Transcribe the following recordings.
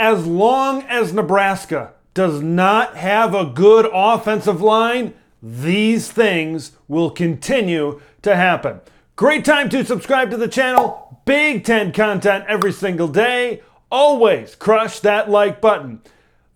as long as Nebraska does not have a good offensive line, these things will continue to happen. Great time to subscribe to the channel. Big Ten content every single day. Always crush that like button.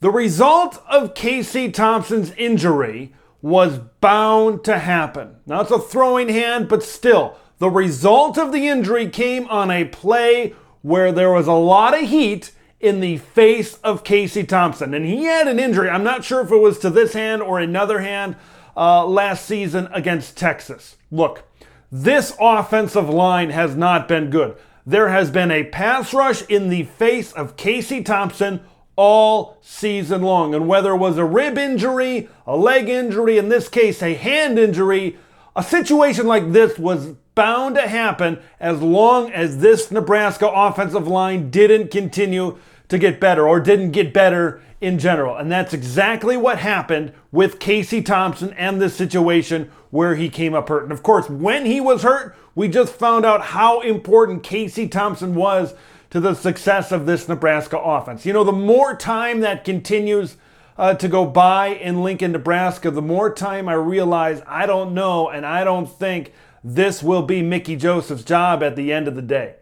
The result of Casey Thompson's injury was bound to happen. Now it's a throwing hand, but still, the result of the injury came on a play where there was a lot of heat in the face of Casey Thompson. And he had an injury. I'm not sure if it was to this hand or another hand last season against Texas. Look, this offensive line has not been good. There has been a pass rush in the face of Casey Thompson all season long. And whether it was a rib injury, a leg injury, in this case a hand injury, a situation like this was bound to happen as long as this Nebraska offensive line didn't continue to get better or didn't get better in general. And that's exactly what happened with Casey Thompson and this situation where he came up hurt. And of course, when he was hurt, we just found out how important Casey Thompson was to the success of this Nebraska offense. You know, the more time that continues to go by in Lincoln, Nebraska, the more time I realize I don't know and I don't think this will be Mickey Joseph's job at the end of the day.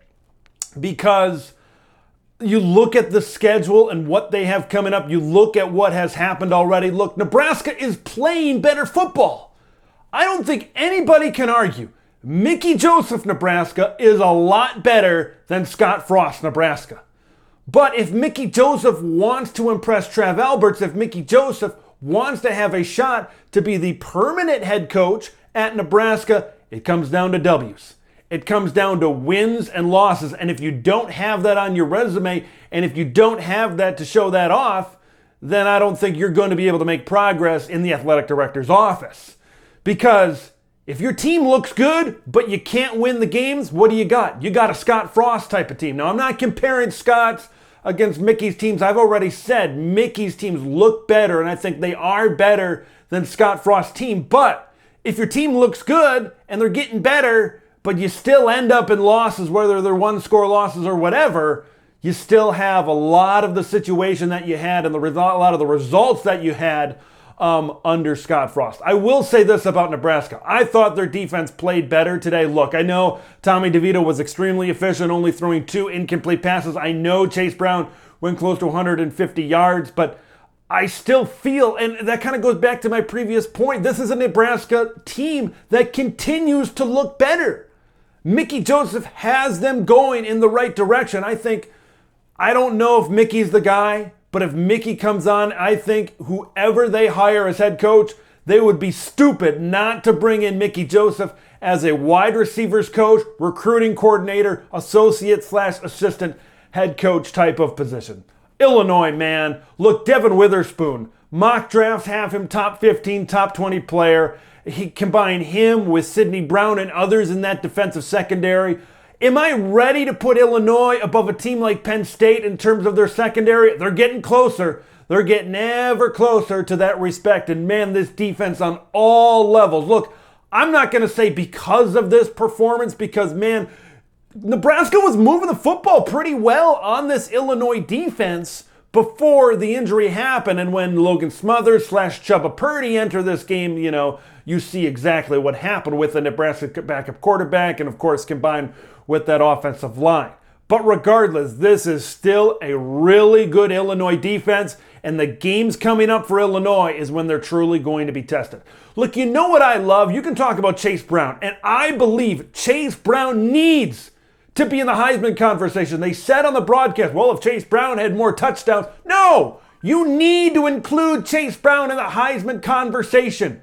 Because you look at the schedule and what they have coming up, you look at what has happened already. Look, Nebraska is playing better football. I don't think anybody can argue Mickey Joseph Nebraska is a lot better than Scott Frost Nebraska. But if Mickey Joseph wants to impress Trav Alberts, if Mickey Joseph wants to have a shot to be the permanent head coach at Nebraska, it comes down to W's. It comes down to wins and losses. And if you don't have that on your resume, and if you don't have that to show that off, then I don't think you're going to be able to make progress in the athletic director's office. Because if your team looks good, but you can't win the games, what do you got? You got a Scott Frost type of team. Now, I'm not comparing Scott's against Mickey's teams. I've already said Mickey's teams look better, and I think they are better than Scott Frost's team. But if your team looks good and they're getting better, but you still end up in losses, whether they're one-score losses or whatever, you still have a lot of the situation that you had and a lot of the results that you had under Scott Frost. I will say this about Nebraska. I thought their defense played better today. Look, I know Tommy DeVito was extremely efficient, only throwing 2 incomplete passes. I know Chase Brown went close to 150 yards, but I still feel, and that kind of goes back to my previous point, this is a Nebraska team that continues to look better. Mickey Joseph has them going in the right direction. I don't know if Mickey's the guy, but if Mickey comes on, I think whoever they hire as head coach, they would be stupid not to bring in Mickey Joseph as a wide receivers coach, recruiting coordinator, associate/assistant head coach type of position. Illinois, man. Look, Devin Witherspoon. Mock drafts have him top 15, top 20 player. He combined him with Sidney Brown and others in that defensive secondary. Am I ready to put Illinois above a team like Penn State in terms of their secondary? They're getting closer. They're getting ever closer to that respect. And man, this defense on all levels. Look, I'm not going to say because of this performance, because man, Nebraska was moving the football pretty well on this Illinois defense before the injury happened. And when Logan Smothers / Chubba Purdy enter this game, you see exactly what happened with the Nebraska backup quarterback and, of course, combined with that offensive line. But regardless, this is still a really good Illinois defense, and the games coming up for Illinois is when they're truly going to be tested. Look, you know what I love? You can talk about Chase Brown, and I believe Chase Brown needs to be in the Heisman conversation. They said on the broadcast, well, if Chase Brown had more touchdowns. No! You need to include Chase Brown in the Heisman conversation.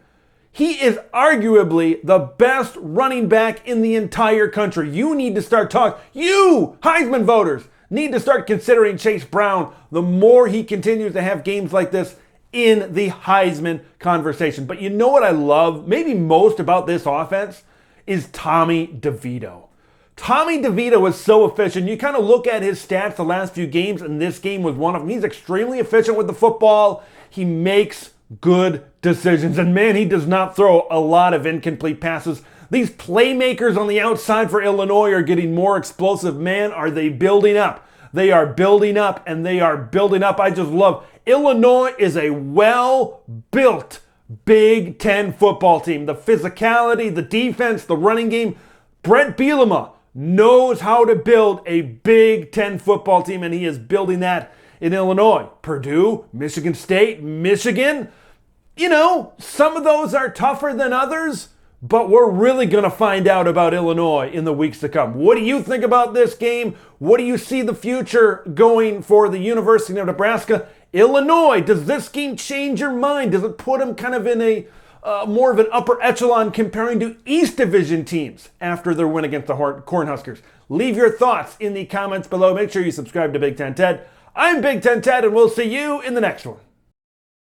He is arguably the best running back in the entire country. You need to start talking. You, Heisman voters, need to start considering Chase Brown the more he continues to have games like this in the Heisman conversation. But you know what I love maybe most about this offense is Tommy DeVito. Tommy DeVito was so efficient. You kind of look at his stats the last few games, and this game was one of them. He's extremely efficient with the football. He makes good decisions. And man, he does not throw a lot of incomplete passes. These playmakers on the outside for Illinois are getting more explosive. Man, are they building up. They are building up, and they are building up. I just love Illinois is a well-built Big Ten football team. The physicality, the defense, the running game. Brett Bielema knows how to build a Big Ten football team, and he is building that in Illinois. Purdue, Michigan State, Michigan. You know, some of those are tougher than others, but we're really going to find out about Illinois in the weeks to come. What do you think about this game? What do you see the future going for the University of Nebraska? Illinois, does this game change your mind? Does it put them kind of in a more of an upper echelon comparing to East Division teams after their win against the Cornhuskers? Leave your thoughts in the comments below. Make sure you subscribe to Big Ten Ted. I'm Big Ten Ted, and we'll see you in the next one.